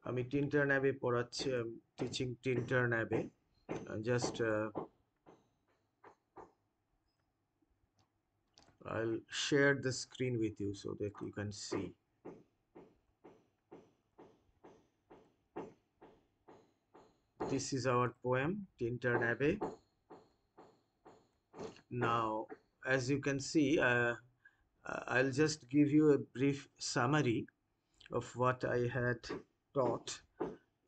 আমি টিন্টার ন্যাবে পড়াচ্ছি, teaching টিন্টার ন্যাবে. Just I'll share the screen with you so that you can see. This is our poem, Tinter Abbey. Now, as you can see, I'll just give you a brief summary of what I had taught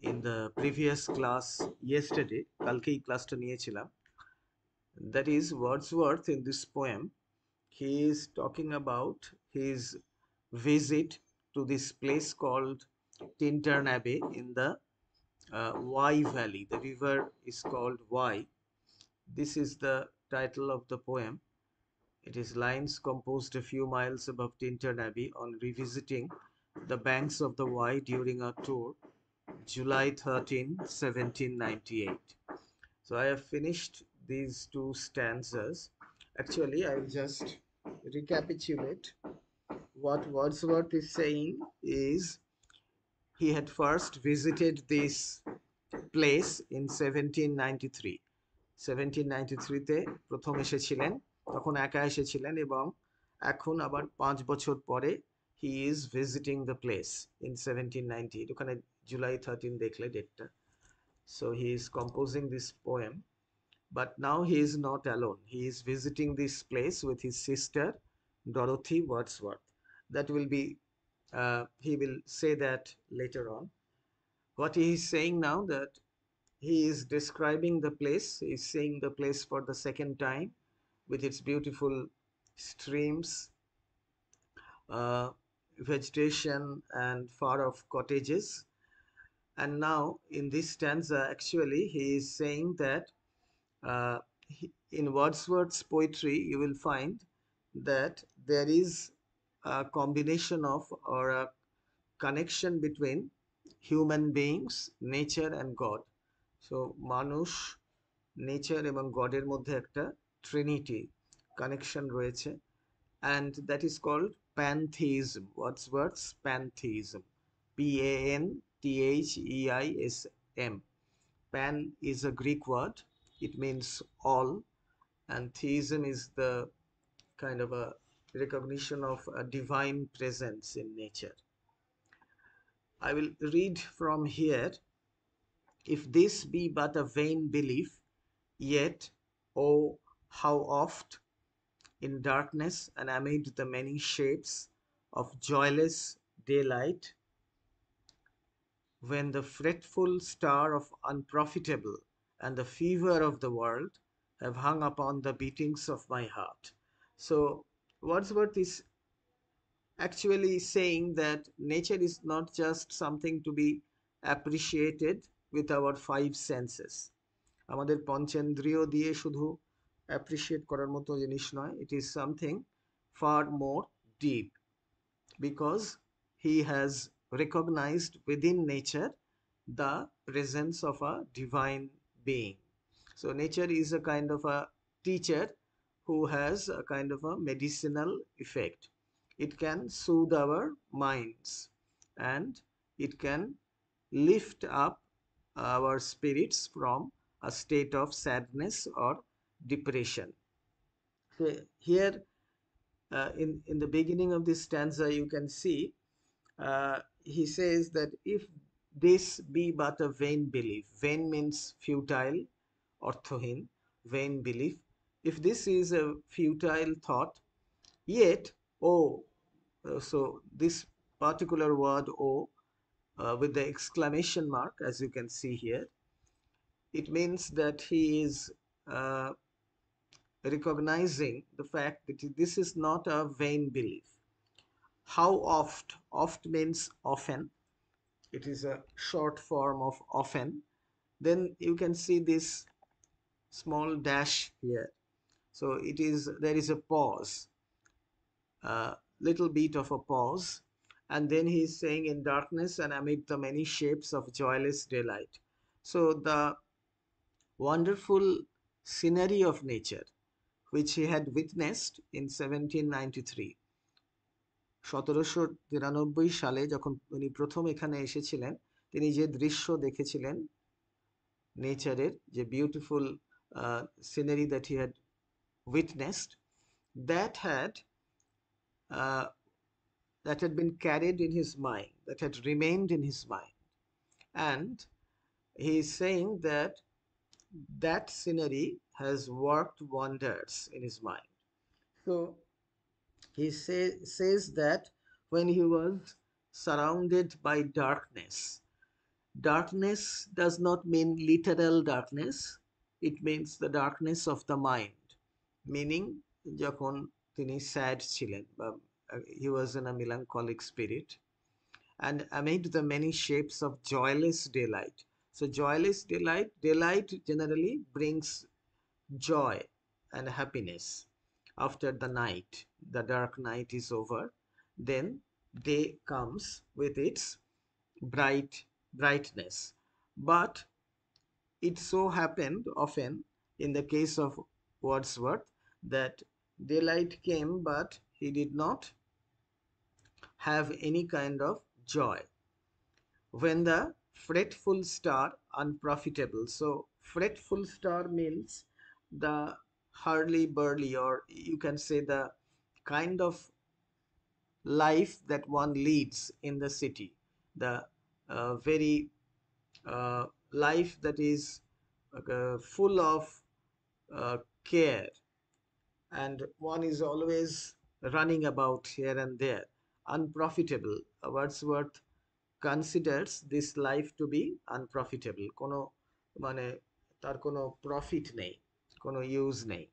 in the previous class yesterday. কালকেই ক্লাসটা নিয়েছিলাম. That is Wordsworth in this poem. He is talking about his visit to this place called Tintern Abbey in the Wye Valley. The river is called Wye. This is the title of the poem. It is lines composed a few miles above Tintern Abbey on revisiting the banks of the Wye during a tour, July 13, 1798. So I have finished these two stanzas. Actually, I will just recapitulate. What Wordsworth is saying is he had first visited this place in 1793. 1793-তে প্রথম এসেছিলেন, তখন একা এসেছিলেন এবং এখন আবার 5 বছর পরে he is visiting the place in 1790. ওখানে July 13 দেখলে ডেটটা. So he is composing this poem, but now he is not alone. He is visiting this place with his sister Dorothy Wordsworth. That will be he will say that later on. What he is saying now, that he is describing the place, he is seeing the place for the second time with its beautiful streams, vegetation and far off cottages. And now in this stanza, actually, he is saying that in Wordsworth's poetry, you will find that there is a combination of, or a connection between human beings, nature and God. So মানুষ, nature এবং গডের মধ্যে একটা Trinity connection রয়েছে, and that is called pantheism. Wordsworth's pantheism. Pantheism. Pan is a Greek word. It means all, and theism is the kind of a recognition of a divine presence in nature. I will read from here. If this be but a vain belief, yet, oh, how oft in darkness and amid the many shapes of joyless daylight, when the fretful star of unprofitable and the fever of the world have hung upon the beatings of my heart. So Wordsworth is actually saying that nature is not just something to be appreciated with our five senses. আমাদের পঞ্চেন্দ্রিয় দিয়ে শুধু appreciate করার মতো জিনিস নয়, it is something far more deep, because he has recognized within nature the presence of a divine being. So nature is a kind of a teacher who has a kind of a medicinal effect. It can soothe our minds and it can lift up our spirits from a state of sadness or depression. So here in the beginning of this stanza, you can see he says that if this be but a vain belief, vain means futile, অর্থহীন, vain belief. If this is a futile thought, yet, oh, so this particular word, oh, with the exclamation mark, as you can see here, it means that he is recognizing the fact that this is not a vain belief. How oft? Oft means often. It is a short form of often. Then you can see this small dash here. So it is, there is a pause, little bit of a pause, and then he is saying in darkness and amid the many shapes of joyless daylight. So the wonderful scenery of nature which he had witnessed in 1793, 1793 সালে যখন উনি প্রথম এখানে এসেছিলেন, তিনি যে দৃশ্য দেখেছিলেন নেচারের, যে beautiful scenery that he had witnessed, that had uh, that had been carried in his mind, that had remained in his mind. And he is saying that that scenery has worked wonders in his mind. So he says that when he was surrounded by darkness, darkness does not mean literal darkness, it means the darkness of the mind, meaning যখন তিনি sad ছিলেন বা he was in a melancholic spirit, and amid the many shapes of joyless daylight. So joyless daylight generally brings joy and happiness. After the night, the dark night is over, then day comes with its brightness. But it so happened often in the case of Wordsworth that daylight came, but he did not have any kind of joy. When the fretful star unprofitable. So fretful star means the hurly-burly, or you can say the kind of life that one leads in the city, the very life that is full of care, and one is always running about here and there. Unprofitable. Wordsworth considers this life to be unprofitable. কোনো মানে তার কোনো profit নেই, কোনো use নেই।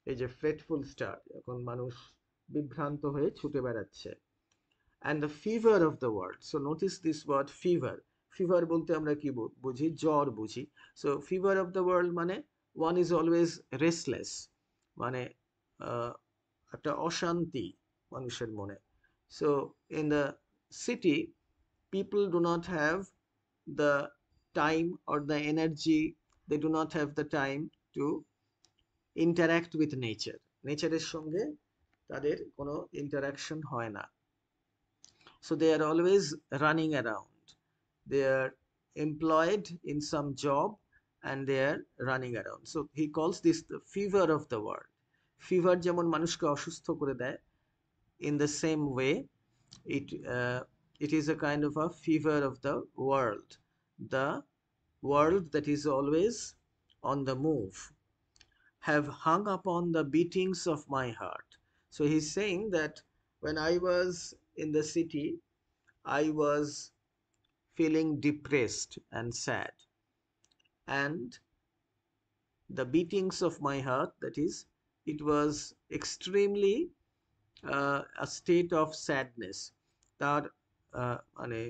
এই যে ফ্রেটফুল star, এখন মানুষ বিভ্রান্ত হয়ে ছুটে বেড়াচ্ছে। And the fever of the world. So notice this word fever. Fever বলতে আমরা কি বুঝি? জ্বর বুঝি। So fever of the world মানে one is always restless, মানে একটা অশান্তি মানুষের মনে। So in the city, people do not have the time or the energy, they do not have the time to interact with nature. নেচারের সঙ্গে তাদের কোনো interaction হয় না। So they are always running around. They are employed in some job and they are running around. So he calls this the fever of the world. Fever যেমন মানুষকে অসুস্থ করে দেয়, in the same way it is a kind of a fever of the world that is always on the move, have hung upon the beatings of my heart. So he's saying that when I was in the city, I was feeling depressed and sad, and the beatings of my heart, that is, it was extremely a state of sadness. তার মানে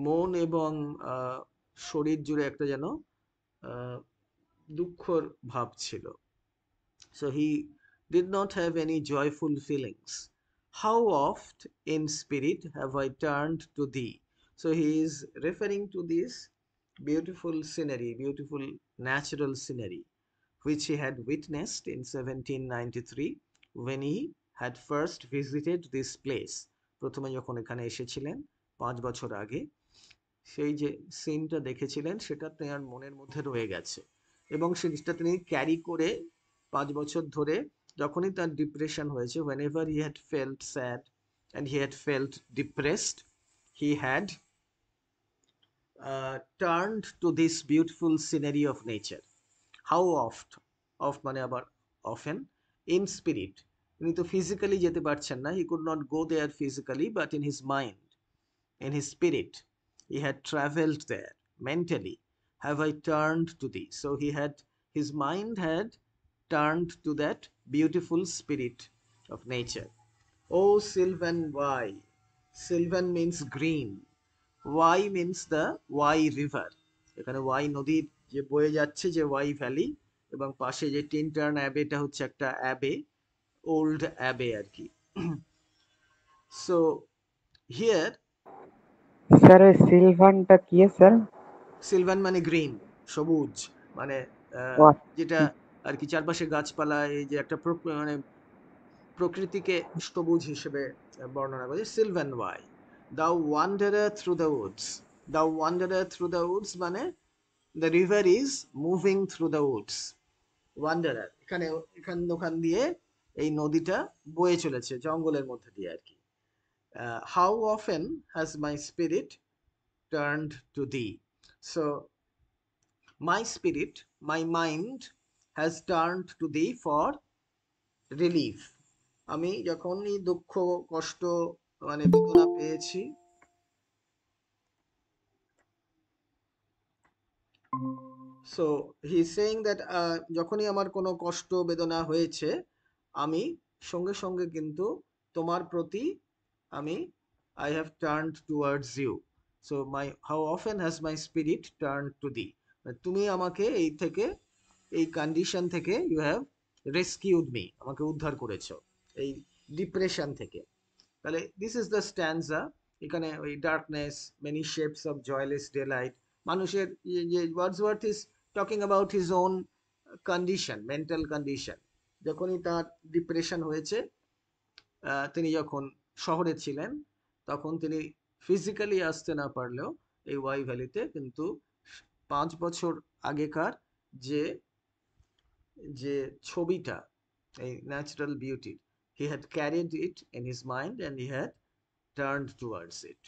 মন এবং শরীর জুড়ে একটা যেন দুঃখর ভাব ছিল। So he did not have any joyful feelings. How oft in spirit have I turned to thee? So he is referring to this beautiful scenery, beautiful natural scenery, which he had witnessed in 1793 when he had first visited this place. প্রথমে যখন এখানে এসেছিলেন 5 বছর আগে, সেই যে সিনটা দেখেছিলেন সেটা তার মনের মধ্যে রয়ে গেছে, এবং সেটা তিনি ক্যারি করে 5 বছর ধরে যখনই তার ডিপ্রেশন হয়েছে, whenever he had felt sad and he had felt depressed, he had turned to this beautiful scenery of nature. How oft মানে আবার often, in spirit. তিনি তো ফিজিক্যালি যেতে পারছেন না, he could not go there physically, but in his mind, in his spirit, he had traveled there mentally. Have I turned to thee? So his mind had turned to that beautiful spirit of nature. Oh sylvan why, sylvan means green, why means the why river. এখানে Y নদীর যে বয়ে যাচ্ছে, যে Y valley, এবং পাশে যে টিনটার্ন অ্যাবেটা হচ্ছে একটা অ্যাবে, ওল্ড অ্যাবে আর কি। সো হিয়ার স্যার ওই সিলভানটা কি স্যার? সিলভান মানে গ্রিন, সবুজ, মানে যেটা আর কি চারপাশে গাছপালা, এই যে একটা মানে প্রকৃতিকে সবুজ হিসেবে বর্ণনা করে, sylvan Wye. Thou wanderer through the woods. Thou wanderer through the woods মানে the river is moving through the woods. Wanderer এখানে এখান ওখান দিয়ে এই নদীটা বয়ে চলেছে জঙ্গলের মধ্যে দিয়ে আর কি। How often has my spirit turned to thee? So my spirit, my mind has turned to thee for relief. আমি যখনই দুঃখ কষ্ট মানে বেদনা পেয়েছি, so he is saying that যখনই আমার কোনো কষ্ট বেদনা হয়েছে আমি সঙ্গে সঙ্গে কিন্তু তোমার প্রতি আমি I have turned towards you. So my how often has my spirit turn to thee, তুমি আমাকে এই থেকে এই কন্ডিশন থেকে ইউ হ্যাভ রেস্কিউড মি, আমাকে উদ্ধার করেছো এই ডিপ্রেশন থেকে। তাহলে দিস ইজ দ্য স্ট্যান্সা। এখানে ওই darkness, many shapes of joyless daylight, মানুষের যে Wordsworth is talking about his own condition, mental condition. যখনই তার ডিপ্রেশন হয়েছে, তিনি যখন শহরে ছিলেন তখন তিনি ফিজিক্যালি আসতে না পারলেও এই ওয়াই ভ্যালিতে কিন্তু 5 বছর আগেকার যে যে ছবিটা, এই natural beauty, he had carried it in his mind and he had turned towards it.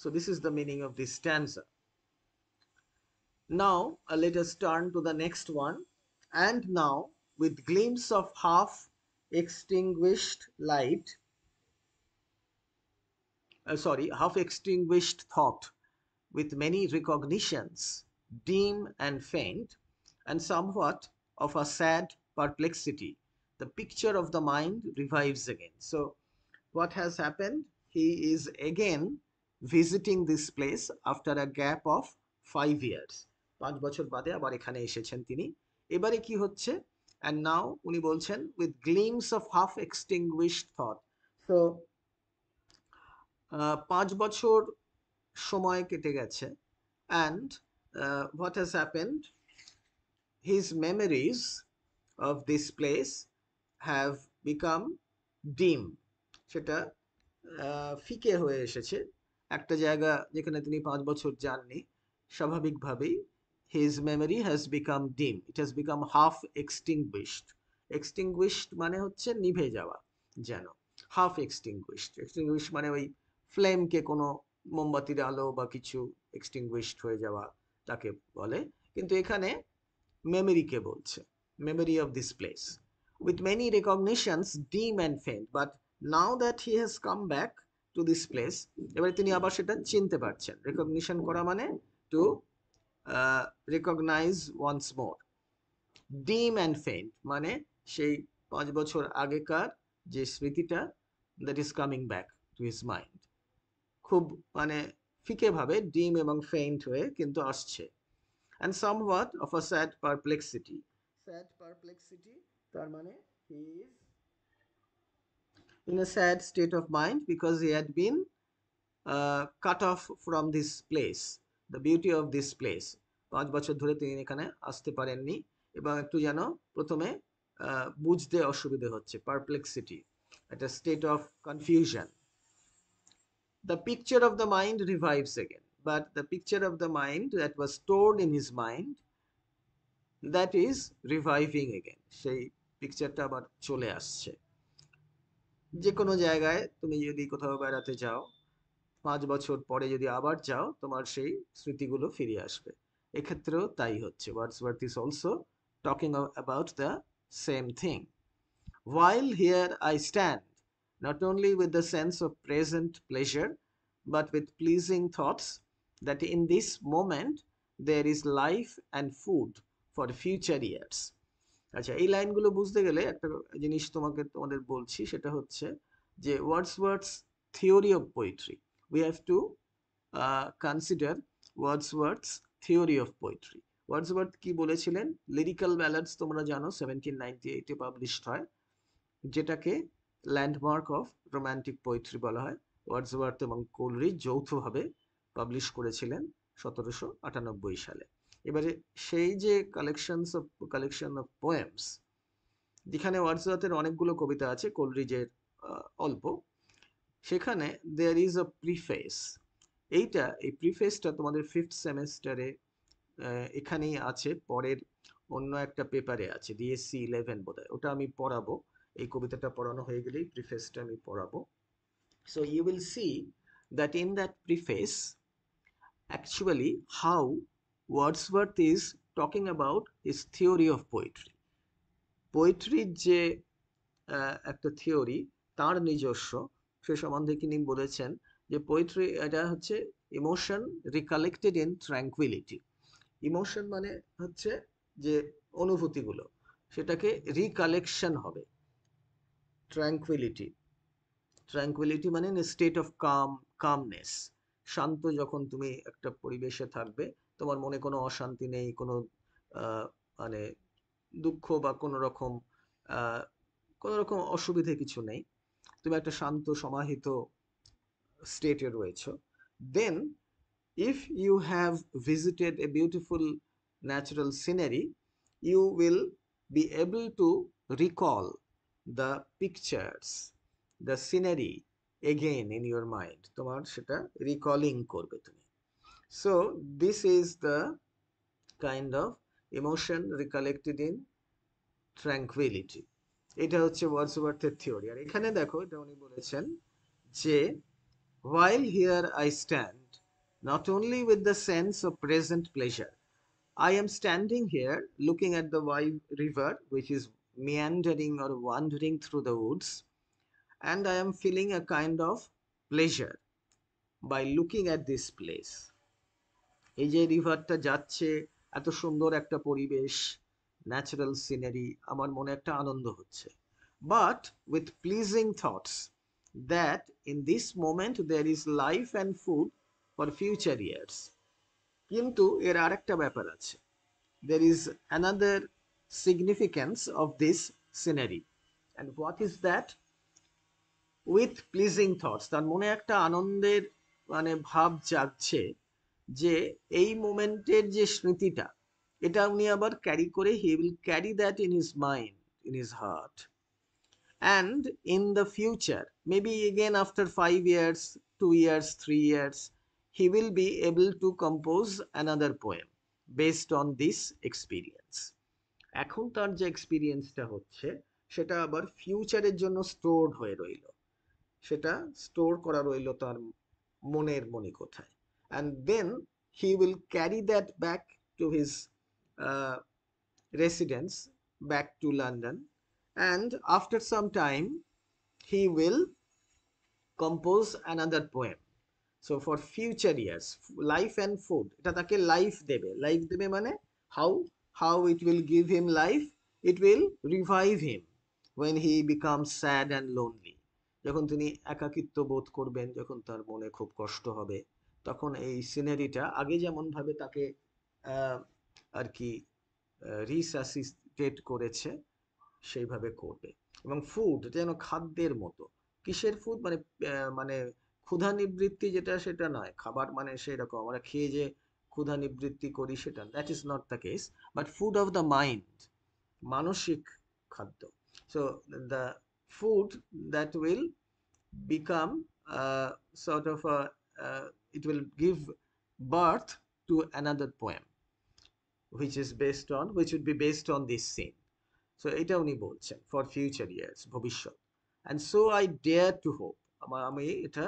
So this is the meaning of this stanza. Now let us turn to the next one. And now with glimpse of half extinguished light, half extinguished thought, with many recognitions dim and faint, and somewhat of a sad perplexity, the picture of the mind revives again. So what has happened? He is again visiting this place after a gap of 5 years. 5 বছর বাদে আবার এখানে এসেছেন তিনি। এবারে কি হচ্ছে? And now উনি বলছেন with gleams of half extinguished thought. So 5 বছর সময় কেটে গেছে, and what has happened? His memories of this place have become dim. সেটা ফিকে হয়ে এসেছে। একটা জায়গা যেখানে তিনি 5 বছর যাননি, স্বাভাবিকভাবেই his memory has become dim. It has become half extinguished. Extinguished মানে হচ্ছে নিভে যাওয়া, যেন half extinguished. Extinguished মানে ওই ফ্লেমকে কোনো মোমবাতির আলো বা কিছু এক্সটিংগুইশড হয়ে যাওয়া তাকে বলে, কিন্তু এখানে মেমোরিকে বলছে, memory of this place with many recognitions dim and faint, but now that he has come back to this place, এবারে তিনি আবার সেটা চিনতে পারছেন। রেকগনিশন করা মানে টু রিকগনাইজ ওয়ান্স মোর। ডিম অ্যান্ড ফেইন্ট মানে সেই 5 বছর আগেকার যে স্মৃতিটা, that is coming back to his mind, খুব মানে ফিকে ভাবে ডিম এবং ফেইন্ট হয়ে কিন্তু আসছে। And somewhat of a sad perplexity. Sad perplexity, তার মানে he is in a sad state of mind because he had been cut off from this place, the beauty of this place. 5 বছর ধরে তিনি এখানে আসতে পারেননি এবং একটু যেন প্রথমে বুঝতে অসুবিধে হচ্ছে, পারপ্লেক্সিটি, একটা state of confusion. The picture of the mind revives again, but the picture of the mind that was stored in his mind, that is reviving again. সেই পিকচারটা আবার চলে আসছে। যে কোনো জায়গায় তুমি যদি কোথাও বেড়াতে যাও, 5 বছর পরে যদি আবার যাও, তোমার সেই স্মৃতিগুলো ফিরে আসবে। এক্ষেত্রেও তাই হচ্ছে। Wordsworth is also talking about the same thing. While here I stand, not only with the sense of present pleasure, but with pleasing thoughts that in this moment there is life and food for future years. আচ্ছা, এই লাইনগুলো বুঝতে গেলে একটা জিনিস তোমাদের বলছি, সেটা হচ্ছে যে Wordsworth's theory of poetry, we have to consider Wordsworth's theory of poetry. Wordsworth কি বলেছিলেন? লিরিক্যাল ব্যালাডস তোমরা জানো 1798-এ পাবলিশড হয়, যেটাকে ল্যান্ডমার্ক অফ রোম্যান্টিক পোয়েট্রি বলা হয়। ওয়ার্ডসওয়ার্থ এবং কোলরিজ যৌথভাবে পাবলিশ করেছিলেন 1798 সালে। এবারে সেই যে কালেকশন অফ পোয়েমস, যেখানে ওয়ার্ডসওয়ার্থের অনেকগুলো কবিতা আছে, কোলরিজের অল্প, সেখানে দেয়ার ইজ আ প্রিফেস। এই প্রিফেসটা তোমাদের 5th সেমেস্টারে এখানেই আছে, পরের অন্য একটা পেপারে আছে, ডিএসসি 11 বোধহয়, ওটা আমি পড়াবো। এই কবিতাটা পড়ানো হয়ে গেলেই প্রিফেসটা আমি পড়াবো। So you will see that in that preface, actually, how Wordsworth is talking about his theory of poetry. পোয়েট্রির যে একটা থিওরি তার নিজস্ব, সে সম্বন্ধে তিনি বলেছেন যে পোয়েট্রি এটা হচ্ছে emotion recollected in tranquility. Emotion মানে হচ্ছে যে অনুভূতিগুলো, সেটাকে রিকালেকশন হবে। ট্র্যাঙ্কুইলিটি, ট্র্যাঙ্কুইলিটি মানে স্টেট অফ কামনেস। শান্ত যখন তুমি একটা পরিবেশে থাকবে, তোমার মনে কোনো অশান্তি নেই, কোনো মানে দুঃখ বা কোনো রকম অসুবিধে কিছু নেই, তুমি একটা শান্ত সমাহিত স্টেটে রয়েছো, দেন if you have visited a beautiful natural scenery, you will be able to recall the pictures, the scenery again in your mind, তোমার সেটা রিকলিং করবে তুমি। So this is the kind of emotion recollected in tranquility. এটা হচ্ছে ওয়ার্ডসওয়ার্থের theory. আর এখানে দেখো, এটা উনি বলেছেন যে while here I stand, not only with the sense of present pleasure, I am standing here looking at the wide river which is meandering or wandering through the woods, and I am feeling a kind of pleasure by looking at this place. এই যে রিভারটা যাচ্ছে, এত সুন্দর একটা পরিবেশ, natural scenery, আমার মনে একটা আনন্দ হচ্ছে। But with pleasing thoughts that in this moment there is life and food for future years. কিন্তু এর আরেকটা ব্যাপার আছে, there is another significance of this scenery. And what is that? With pleasing thoughts, তার মনে একটা আনন্দের মানে ভাব জাগছে, যে এই মোমেন্টের যে স্মৃতিটা, এটা উনি আবার ক্যারি করে, he will carry that in his mind, in his heart, and in the future, maybe again after 5 years, 2 years, 3 years, he will be able to compose another poem based on this experience. এখন তার যে এক্সপিরিয়েন্সটা হচ্ছে, সেটা আবার ফিউচারের জন্য stored হয়ে রইল, সেটা স্টোর করা রইল তার মনের মণিকোঠায়। and then he will carry that back to his uh, residence, back to London, and after some time he will compose another poem. So for future years, life and food, এটা তাকে life দেবে। Life দেবে মানে how? How it will give him life? It will revive him when he becomes sad and lonely. যখন তিনি একাকিত্ব বোধ করবেন, যখন তার মনে খুব কষ্ট হবে, তখন এই সিনারিটা আগে যেমন ভাবে তাকে আর কি রিসাসিটেট করেছে, সেইভাবে করবে। এবং ফুড যেন খাদ্যের মতো। কিসের ফুড? মানে মানে ক্ষুধা নিবৃত্তি যেটা, সেটা নয়। খাবার মানে সেই রকম আমরা খেয়ে যে ক্ষুধা নিবৃত্তি করি, সেটা, that is not the case, but food of the mind, মানসিক খাদ্য। So the food that will become sort of a it will give birth to another poem which would be based on this scene. So এটা উনি বলছেন for future years, ভবিষ্যৎ। And so I dare to hope, আমি এটা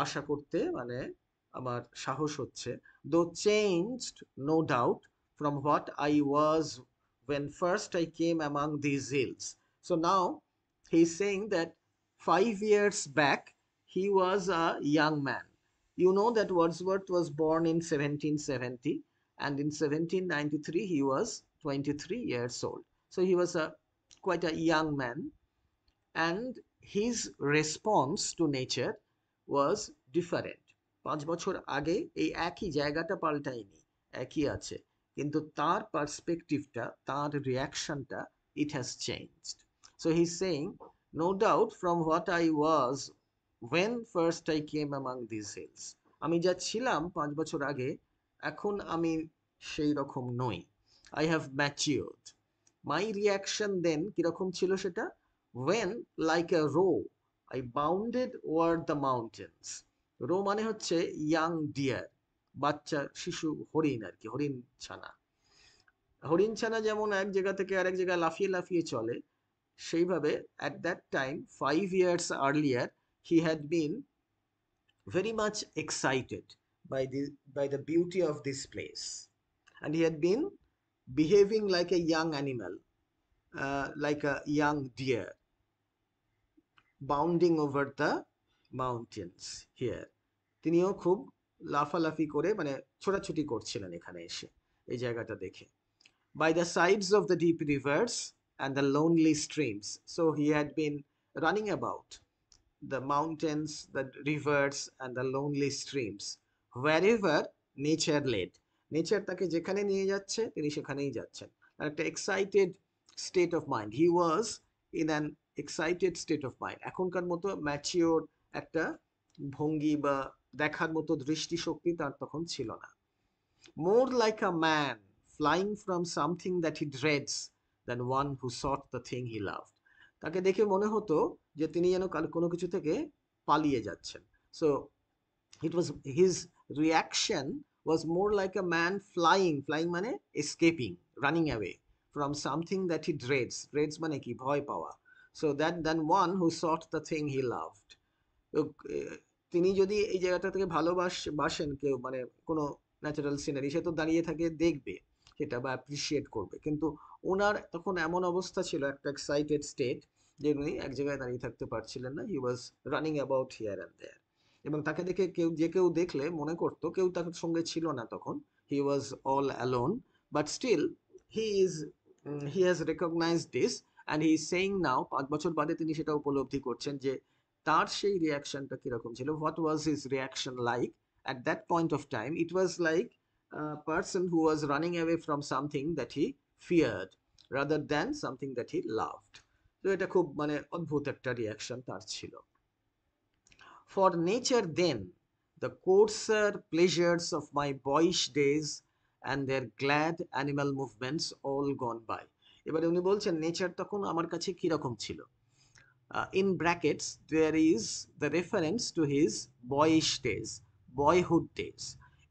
আশা করতে মানে আমার সাহস হচ্ছে, though changed no doubt from what I was when first I came among these hills. So now he is saying that 5 years back he was a young man. You know that Wordsworth was born in 1770, and in 1793 he was 23 years old. So he was quite a young man, and his response to nature was different. 5 বছর আগে এই একই জায়গাটা পাল্টায়নি, একই আছে, কিন্তু তার পার্সপেক্টিভটা, তার রিয়াকশনটা, it has changed. So he's saying, no doubt from what I was when first I came among these hills, আমি যা ছিলাম 5 বছর আগে, এখন আমি সেই রকম নই। I have matured. My reaction then কিরকম ছিল সেটা? when like a roe, I bounded over the mountains. Roe মানে হচ্ছে ইয়াং ডিয়ার, বাচ্চা শিশু হরিণ আর কি, হরিণ ছানা। হরিণ ছানা যেমন এক জায়গা থেকে আরেক জায়গায় লাফিয়ে লাফিয়ে চলে, সেইভাবে at that time 5 years earlier he had been very much excited by the beauty of this place, and he had been behaving like a young animal, like a young deer, bounding over the mountains here. তিনিও খুব লাফালাফি করে মানে ছোটাছুটি করছিলেন এখানে এসে এই জায়গাটা দেখে। By the sides of the deep rivers and the lonely streams. So he had been running about the mountains, the rivers, and the lonely streams, wherever nature led. Nature তাকে যেখানে নিয়ে যাচ্ছে তিনি সেখানেই যাচ্ছেন। আর একটা excited state of mind. He was in an excited state of mind. এখনকার মতো ম্যাচিওর একটা ভঙ্গি বা দেখার মতো দৃষ্টিশক্তি তার তখন ছিল না। More like a man flying from something that he dreads than one who sought the thing he loved. তাকে দেখে মনে হতো যে তিনি যেন কোনো কিছু থেকে পালিয়ে যাচ্ছেন। So it was his reaction was more like a man flying মানে escaping, running away from something that he dreads মানে কি ভয় পাওয়া, so that than one who sought the thing he loved. তো তিনি যদি এই জায়গাটা থেকে ভালোবাসেন কেউ, মানে কোনো ন্যাচারাল সিনারি, সে তো দাঁড়িয়ে থাকে দেখবে সেটা বা অ্যাপ্রিসিয়েট করবে, কিন্তু ওনার তখন এমন অবস্থা ছিল, একটা এক্সাইটেড স্টেট, যে উনি এক জায়গায় দাঁড়িয়ে থাকতে পারছিলেন না। He was running about here and there. এবং তাকে দেখে কেউ দেখলে মনে করতো কেউ তার সঙ্গে ছিল না তখন, he was all alone, but still he has recognised this and he is saying now, 5 বছর বাদে তিনি সেটা উপলব্ধি করছেন যে তার সেই রিয়াকশনটা কিরকম ছিল, what was his reaction like at that point of time. It was like a person who was running away from something that he feared rather than something that he loved. তো এটা খুব মানে অদ্ভুত একটা রিয়াকশন তার ছিল। For nature then, the coarser pleasures of my boyish days and their glad animal movements all gone by. এবারে উনি বলছেন নেচার তখন আমার কাছে কিরকম ছিল। In brackets there is the reference to his boyish days, boyhood days.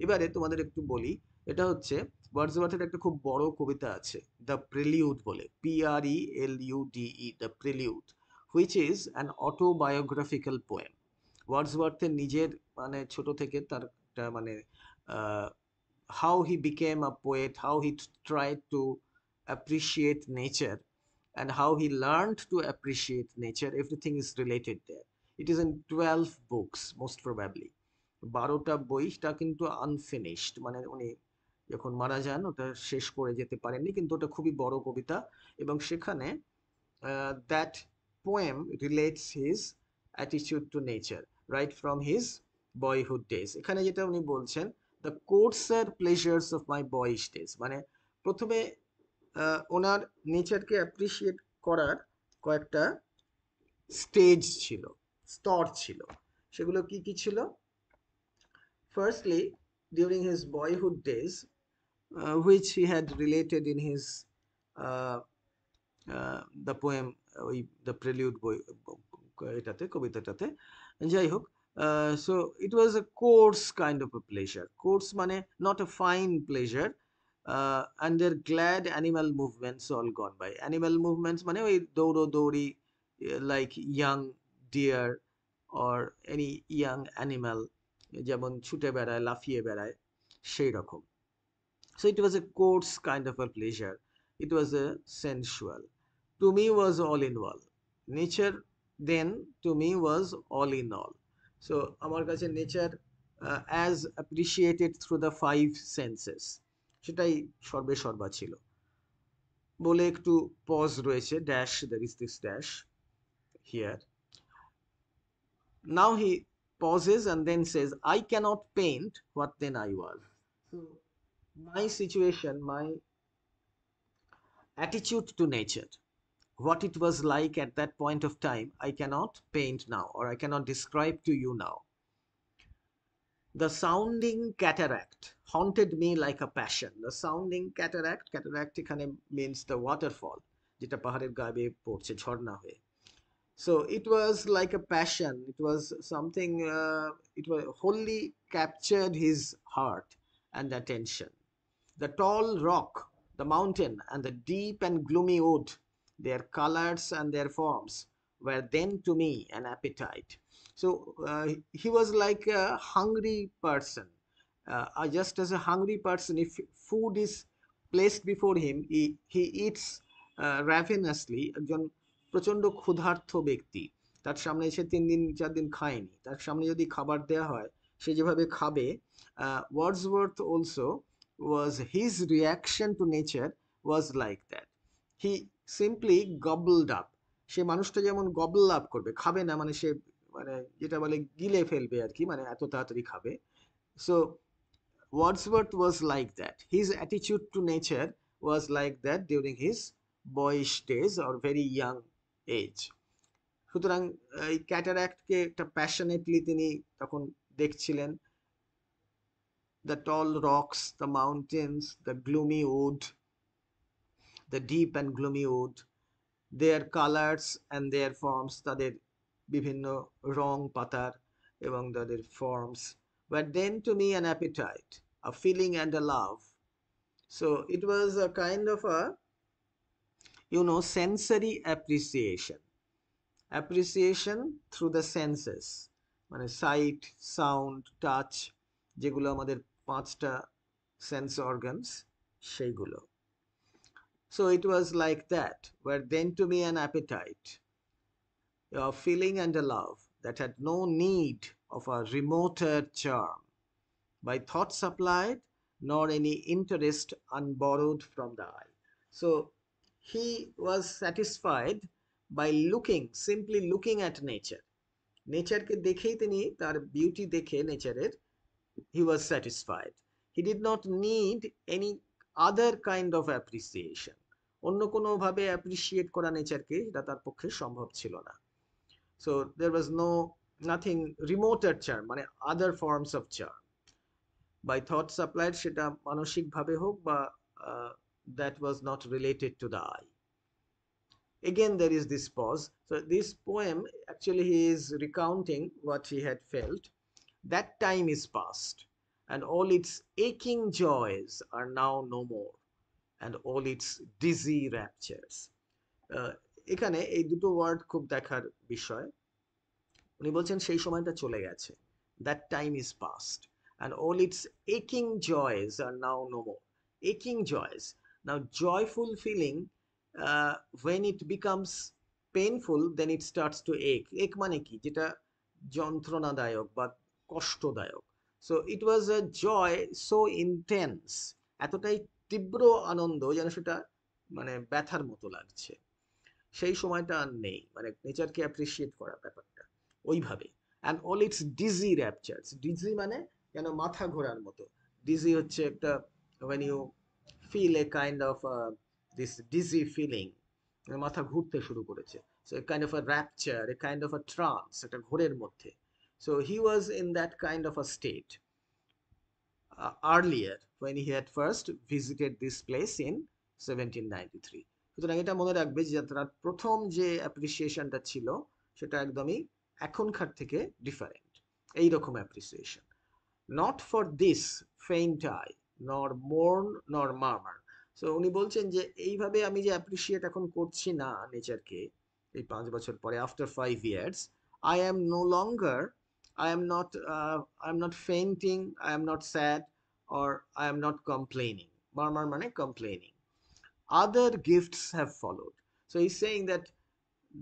এবারে তোমাদের একটু বলি, এটা হচ্ছে ওয়ার্ডসওয়ার্থের একটা খুব বড় কবিতা আছে, দ্য প্রিলিউড বলে, PRELUDE, the prelude, which is an autobiographical poem. ওয়ার্ডসওয়ার্থের নিজের মানে ছোট থেকে তার মানে how he became a poet, how he tried to appreciate nature, and how he learned to appreciate nature, everything is related there. It is in 12 books, most probably. 12টা বইটা কিন্তু unfinished, মানে উনি যখন মারা যান ওটা শেষ করে যেতে পারেননি, কিন্তু ওটা খুবই বড় কবিতা। এবং সেখানে that poem relates his attitude to nature right from his boyhood days. এখানে যেটা উনি বলছেন, the coarser pleasures of my boyish days, মানে প্রথমে ওনার নেচারকে অ্যাপ্রিসিয়েট করার কয়েকটা স্টেজ ছিল, স্তর ছিল। সেগুলো কি কি ছিল? Firstly, during his boyhood days, which he had related in his the poem, ওই দ্য প্রেলিউড বই এটাতে, কবিতাটাতে, যাই হোক। So it was a coarse kind of a pleasure. Coarse মানে not a fine pleasure. And their glad animal movements all gone by. Animal movements মানে ওই দৌড়ি, like young deer or any young animal, যেমন ছুটে বেড়ায়, লাফিয়ে বেড়ায়, সেই রকম। So it was a coarse kind of a pleasure. It was a sensual. To me was all in all. Nature then to me was all in all. So আমার কাছে nature as appreciated through the 5 senses, সেটাই সর্বে সর্বা ছিল। বলে একটু pause রয়েছে, dash, there is this dash here. Now he pauses and then says, I cannot paint what then I was. So my situation, my attitude to nature, what it was like at that point of time, I cannot paint now, or I cannot describe to you now. The sounding cataract haunted me like a passion. The sounding cataract এখানে means the waterfall, যেটা পাহাড়ের গায়ে পড়ছে ঝর্ণা হয়ে। So it was like a passion. It was something, it was wholly captured his heart and attention. The tall rock, the mountain, and the deep and gloomy wood, their colors and their forms, were then to me an appetite. So he was like a hungry person. Just as a hungry person, if food is placed before him, he eats ravenously. একজন প্রচন্ড ক্ষুধার্ত ব্যক্তি, তার সামনে এসে 3 দিন 4 দিন খায়নি, তার সামনে যদি খাবার দেওয়া হয় সে যেভাবে খাবে, Wordsworth also was his reaction to nature was like that. He simply gobbled up. সে মানুষটা যেমন গবল আপ করবে, খাবে না মানে সে, মানে যেটা বলে গিলে ফেলবে আর কি, মানে এত তাড়াতাড়ি খাবে। So Wordsworth was like that. His attitude to nature was like that during his boyish days or very young age. সুতরাং এই ক্যাটারাক্টকে একটা প্যাশনেটলি তিনি তখন দেখছিলেন। The tall rocks, the mountains, the gloomy wood, the deep and gloomy wood, their colors and their forms, তাদের বিভিন্ন রং পাতার এবং তাদের forms, were then to me an appetite, a feeling and a love. So it was a kind of a, sensory appreciation through the senses, মানে site, sound, touch, যেগুলো আমাদের 5টা sense organs, সেইগুলো। So it was like that, were then to me an appetite, a feeling and a love that had no need of a remoter charm, by thought supplied, nor any interest unborrowed from the eye. So he was satisfied by looking, simply looking at nature. নেচারকে দেখেই তিনি তার beauty দেখে নেচারের, he was satisfied. He did not need any other kind of appreciation. অন্য কোনো ভাবে appreciate করা নেচারকে, এটা তার পক্ষে সম্ভব ছিল না। So there was nothing remoter charm, মানে other forms of charm. By thought supplied, সেটা মানসিক ভাবে হোক বা that was not related to the eye. Again there is this pause. So this poem, actually he is recounting what he had felt. That time is past, and all its aching joys are now no more, and all its dizzy raptures. এখানে এই দুটো word খুব দেখার বিষয়। উনি বলছেন সেই সময়টা চলে গেছে, that time is past, and all its aching joys are now no more. Aching joys. Now joyful feeling, when it becomes painful, then it starts to ache. Ache মানে কি, যেটা যন্ত্রণাদায়ক বা কষ্টদায়ক। So it was a joy so intense, এতটাই তীব্র আনন্দ যেন সেটা মানে ব্যথার মতো লাগছে। সেই সময়টা আর নেই, মানে নেচারকে অ্যাপ্রিসিয়েট করা ব্যাপারটা ওইভাবে। And all its dizzy raptures, dizzy মানে যেন মাথা ঘোরার মতো। ডিজি হচ্ছে একটা, when you feel a kind of this dizzy feeling, মাথা ঘুরতে শুরু করেছে। So a kind of a rapture, a kind of a trance, একটা ঘোরের মধ্যে। So he was in that kind of a state earlier when he had first visited this place in 1793. সুতরাং এটা মনে রাখবে যে তার প্রথম যে অ্যাপ্রিসিয়েশনটা ছিল সেটা একদমই এখনকার থেকে ডিফারেন্ট, এইরকম appreciation. Not for this faint I, নর মোর্ন নর মার্মার। সো উনি বলছেন যে এইভাবে আমি যে অ্যাপ্রিসিয়েট এখন করছি না নেচারকে, এই 5 বছর পরে, after 5 years, I am no longer, I am not fainting, I am not sad, or I am not complaining. Murmur মানে complaining. Other gifts have followed. So he's saying that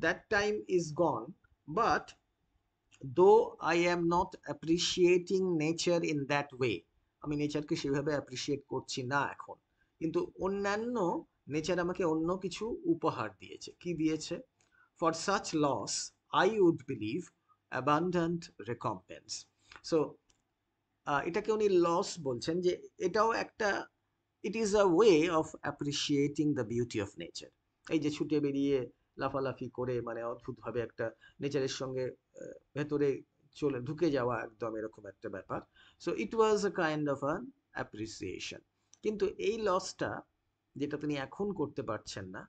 that time is gone, but though I am not appreciating nature in that way, আমি নেচারকে সেভাবে appreciate করছি না এখন, কিন্তু অন্যান্য nature আমাকে অন্য কিছু উপহার দিয়েছে। কি দিয়েছে? For such loss I would believe abundant recompense. So এটাকে উনি লস বলছেন, যে এটাও একটা, it is a way of appreciating the beauty of nature. এই যে ছুটে বেরিয়ে লাফালাফি করে, মানে অদ্ভুতভাবে একটা নেচারের সঙ্গে ভেতরে চলে ঢুকে যাওয়া, একদম এরকম একটা ব্যাপার। So it was a kind of un appreciation. কিন্তু এই লসটা, যেটা তিনি এখন করতে পারছেন না,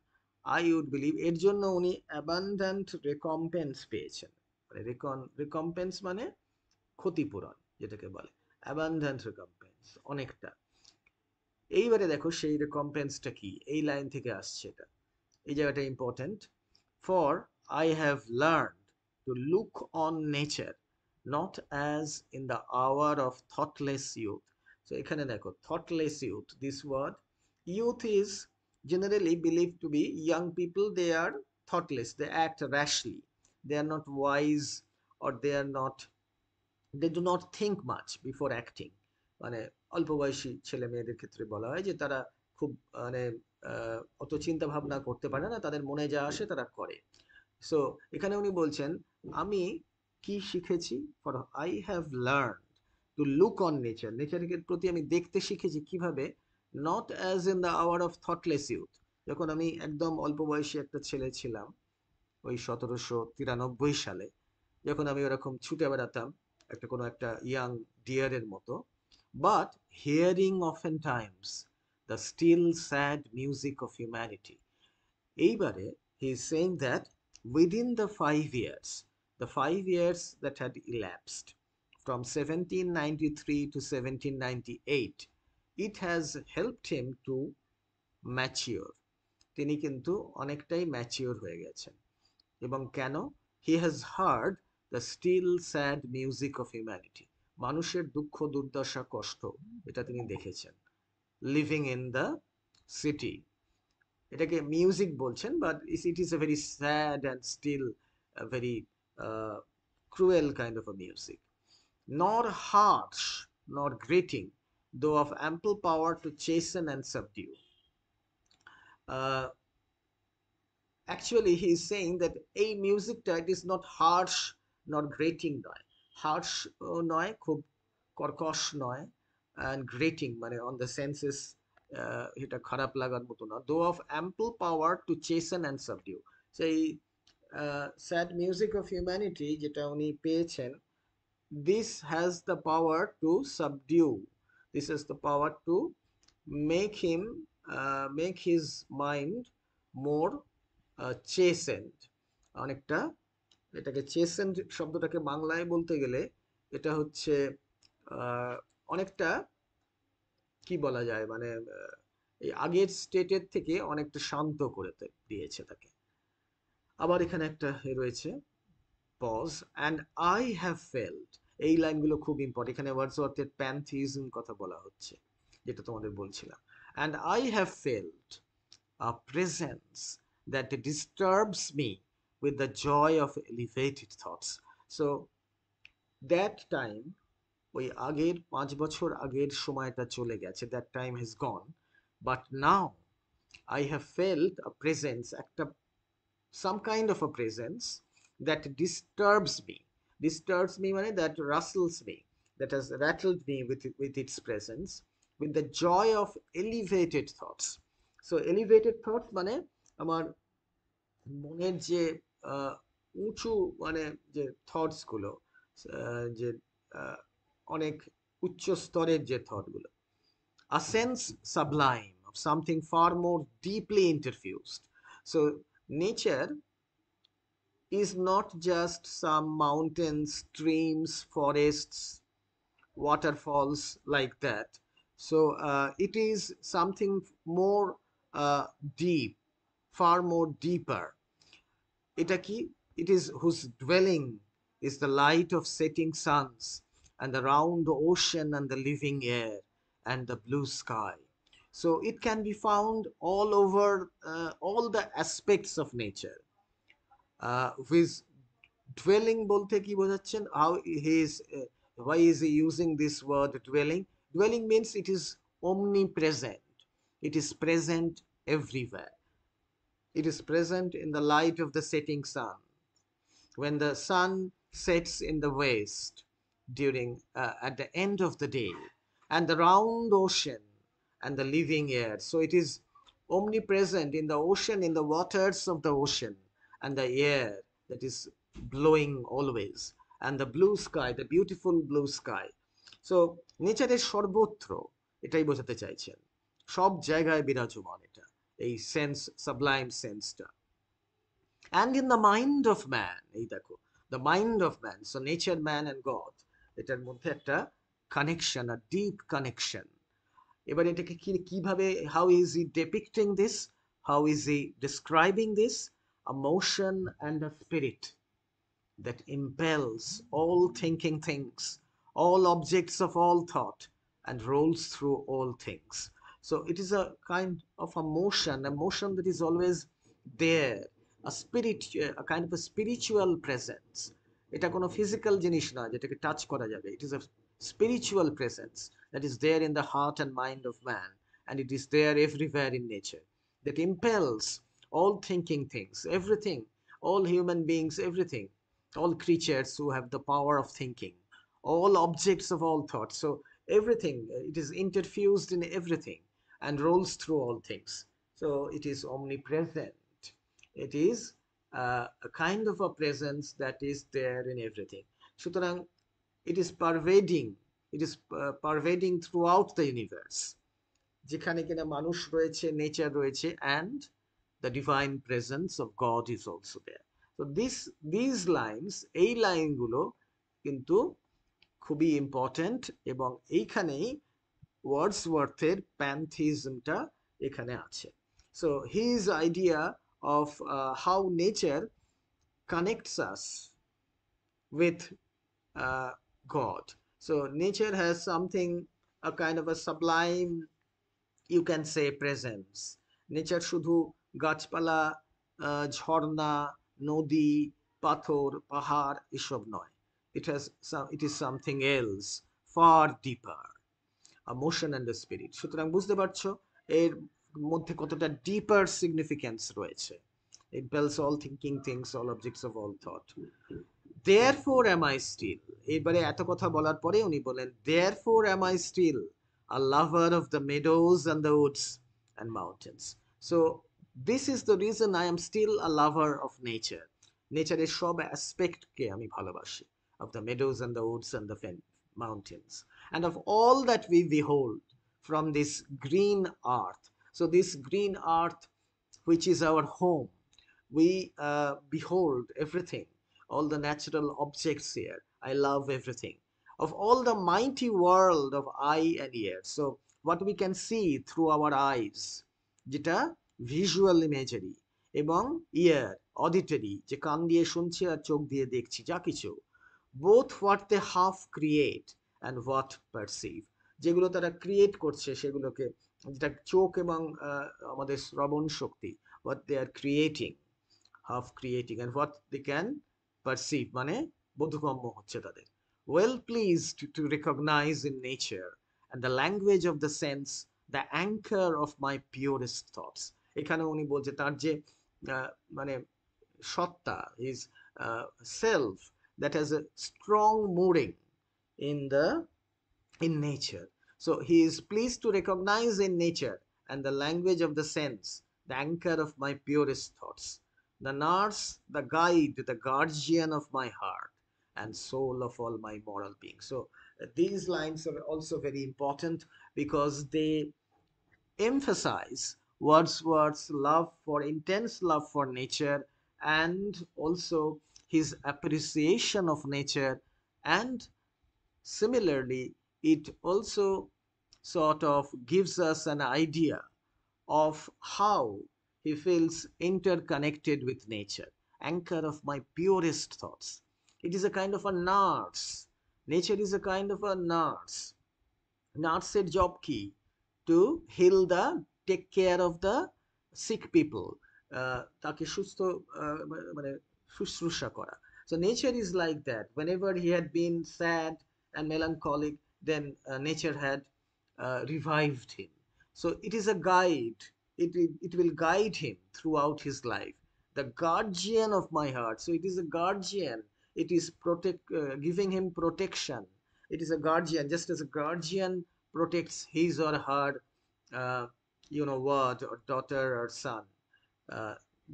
আই উড বিলিভ এর জন্য উনি অ্যাবান্ড্যান্ট রেকম্পেন্স পেয়েছেন। মানে রেকম্পেন্স মানে ক্ষতিপূরণ যেটাকে বলে, অ্যাবান্ড্যান্ট রেকম্পেন্স, অনেকটা। এইবারে দেখো সেই রেকম্পেন্সটা কি, এই লাইন থেকে আসছে এটা, এই জায়গাটা important. For I have learned to look on nature not as in the hour of thoughtless youth. সো এখানে দেখো thoughtless youth, this word, youth is generally believed to be young people. They are thoughtless, they act rashly, they are not wise, or they do not think much before acting. মানে অল্প বয়সী ছেলে মেয়েদের ক্ষেত্রে বলা হয় যে তারা খুব মানে অত চিন্তা ভাবনা করতে পারে না, তাদের মনে যা আসে তারা করে। সো এখানে উনি বলছেন আমি কি শিখেছি, for I have learn to look on nature, নেচারের প্রতি আমি দেখতে শিখেছি কিভাবে, not as in the hour of thoughtless youth, যখন আমি একদম অল্প বয়সী একটা ছেলে ছিলাম, ওই 1793 সালে, যখন আমি ওরকম ছুটে বেড়াতাম একটা কোনো একটা ইয়াং ডিয়ারের মতো, but hearing oftentimes the still sad music of humanity. এইবারে he is saying that within the 5 years that had elapsed from 1793 to 1798, it has helped him to mature. তিনি কিন্তু অনেকটাই ম্যাচিওর হয়ে গেছেন। এবং কেন? He has heard the still sad music of humanity, মানুষের দুঃখ দুর্দশা কষ্ট এটা তিনি দেখেছেন। লিভিং ইন দ্য সিটি, এটাকে মিউজিক বলছেন, but it is a very sad and still very cruel kind of a music. Nor harsh nor grating, though of ample power to chasten and subdue. Actually he is saying that এই মিউজিকটা it is not harsh not grating নয়, harsh নয়, খুব কর্কশ নয়, and grating মানে on the senses এটা খারাপ লাগার মতো না, though of ample power to chasten and subdue. সেই স্যাড মিউজিক অফ হিউম্যানিটি যেটা উনি পেয়েছেন, this has the power to subdue, this has the power to make his mind more চেসেন্ড, অনেকটা। এটাকে চেসেন্ড শব্দটাকে বাংলায় বলতে গেলে এটা হচ্ছে অনেকটা কি বলা যায়, মানে এই আগের স্টেটের থেকে অনেকটা শান্ত করে দিয়েছে তাকে। আবার এখানে একটা রয়েছে pause, and I have felt, এই লাইনগুলো খুব ইম্পর্টেন্ট, এখানে ওয়ার্ডসওয়ার্থের প্যান্থিজম কথা বলা হচ্ছে যেটা তোমাদের বলছিলাম। And I have felt a presence that disturbs me with the joy of elevated thoughts. So that time, ওই আগের 5 বছর আগের সময়টা চলে গেছে, that time has gone, but now I have felt a presence, একটা some kind of a presence that disturbs me মানে that rustles me, that has rattled me with its presence, with the joy of elevated thoughts. So elevated thoughts মানে আমার মনের যে উঁচু মানে যে thoughts গুলো, যে অনেক উচ্চ স্তরের যে থট গুলো, a sense sublime of something far more deeply interfused. So nature is not just some mountains, streams, forests, waterfalls like that. So it is something more deep, far more deeper. এটা কি? It is whose dwelling is the light of setting suns and the round ocean and the living air and the blue sky. So it can be found all over all the aspects of nature. His dwelling বলতে কি বোঝাচ্ছেন? How he is, why is he using this word dwelling? Dwelling means it is omnipresent. It is present everywhere. It is present in the light of the setting sun. When the sun sets in the west during at the end of the day, and the round ocean and the living air. So it is omnipresent in the ocean, in the waters of the ocean, and the air that is blowing always, and the blue sky, the beautiful blue sky. So নেচারের সর্বত্র, এটাই বোঝাতে চাইছেন, সব জায়গায় বিরাজমান এটা, এই সেন্স, সাবলাইম সেন্সটা। And in the mind of man, এই দেখো, the mind of man, so nature, man and God, এটার মধ্যে একটা কানেকশন, আ ডিপ কানেকশন। এবার এটাকে কিভাবে, how is he depicting this, how is he describing this? A motion and a spirit that impels all thinking things, all objects of all thought, and rolls through all things. So it is a kind of a motion that is always there, a spirit, a kind of a spiritual presence. এটা কোনো physical জিনিস না যেটাকে touch করা যাবে. It is a spiritual presence that is there in the heart and mind of man, and it is there everywhere in nature, that impels all thinking things, everything, all human beings, everything, all creatures who have the power of thinking, all objects of all thought. So everything, it is interfused in everything and rolls through all things. So it is omnipresent. It is a kind of a presence that is there in everything. সুতরাং it is pervading, it is pervading throughout the universe, যেখানে কিনা মানুষ রয়েছে, nature রয়েছে, and the divine presence of God is also there. So these lines, এই লাইনগুলো কিন্তু খুবই ইম্পর্টেন্ট, এবং এইখানেই ওয়ার্ডসওয়ার্থের প্যান্থিজমটা এখানে আছে. So his idea of how nature connects us with God. So nature has something, a kind of a sublime, you can say, presence. Nature শুধু গাছপালা, ঝর্ণা, নদী, পাথর, পাহাড় এসব নয়. It is something else, far deeper, a motion and a spirit. সুতরাং বুঝতে পারছো এর মধ্যে কতটা ডিপার সিগনিফিক্যান্স রয়েছে. impels all thinking things, all objects of all thought. Therefore am I still, এবারে এত কথা বলার পরে উনি বলেন, therefore am I still a lover of the meadows and the woods and mountains. So this is the reason I am still a lover of nature. নেচারের সব অ্যাসপেক্টকে আমি ভালোবাসি, of the meadows and the woods and the mountains, and of all that we behold from this green earth. So this green earth, which is our home, we behold everything, all the natural objects here. I love everything. Of all the mighty world of eye and ear. So what we can see through our eyes, যেটা visual imagery, এবং ear, auditory, যে কান দিয়ে শুনছি আর চোখ দিয়ে দেখছি যা কিছু, both what they half create and what perceive, যেগুলো তারা ক্রিয়েট করছে সেগুলোকে, যেটা চোখ এবং আমাদের শ্রবণ শক্তি, what they are creating, half creating, and what they can perceive, মানে বোধগম্য হচ্ছে তাদের, well pleased to recognize in nature and the language of the sense the anchor of my purest thoughts. এখানে উনি বলছে তার যে মানে সত্তা, his self, that has a strong mooring in nature. So he is pleased to recognize in nature and the language of the sense the anchor of my purest thoughts, the nurse, the guide, the guardian of my heart and soul of all my moral being. So these lines are also very important because they emphasize Wordsworth's love for intense love for nature, and also his appreciation of nature, and similarly it also sort of gives us an idea of how he feels interconnected with nature, anchor of my purest thoughts. It is a kind of a nurse. Nature is a kind of a nurse. নার্সের job কি? To heal the, take care of the sick people, তাকে সুস্থ, মানে শুশ্রূষা করা. So nature is like that. Whenever he had been sad and melancholic, then nature had revived him. So it is a guide. It will guide him throughout his life. The guardian of my heart. So it is a guardian. It is giving him protection. It is a guardian, just as a guardian protects his or her ward or daughter or son,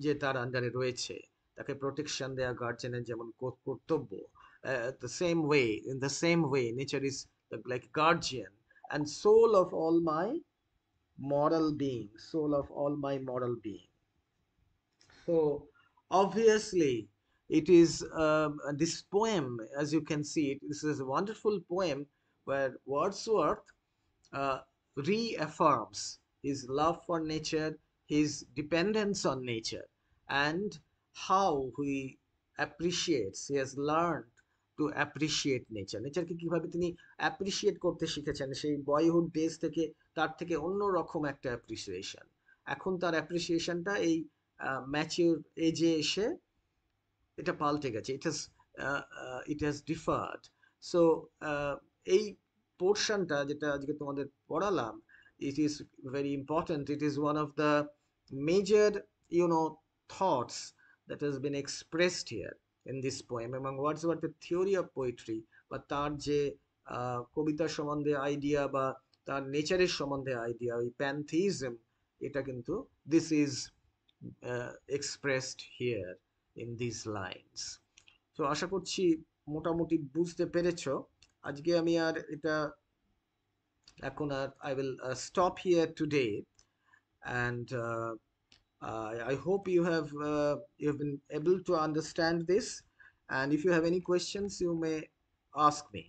যে তার আন্ডারে রয়েছে, তাকে protection দেয়া গার্জিয়ানের যেমন কর্তব্য, the same way, in the same way nature is like guardian and soul of all my moral being, soul of all my moral being. So obviously, it is this poem, as you can see, this is a wonderful poem where Wordsworth uh, reaffirms his love for nature, his dependence on nature, and how he has learned to appreciate nature. নেচারকে কিভাবে তিনি appreciate করতে শিখেছেন সেই boyhood days থেকে, তার থেকে অন্য রকম একটা অ্যাপ্রিসিয়েশন। এখন তার অ্যাপ্রিসিয়েশনটা এই ম্যাচিউর এজে এসে এটা পাল্টে গেছে। It has deferred. সো এই পোর্শনটা যেটা আজকে তোমাদের পড়ালাম, it is very important. It is one of the major thoughts that has been expressed here in this poem. এবং ওয়ার্ডসওয়ার্থের থিওরি অফ পোয়েট্রি বা তার যে কবিতার সম্বন্ধে আইডিয়া বা তার নেচারের সম্বন্ধে আইডিয়া, ওই প্যান্থিজম, এটা কিন্তু this is expressed here in these lines. তো আশা করছি মোটামুটি বুঝতে পেরেছো। আজকে আমি আর এটা এখন আর I will stop here today, and I hope you have been able to understand this, and if you have any questions you may ask me.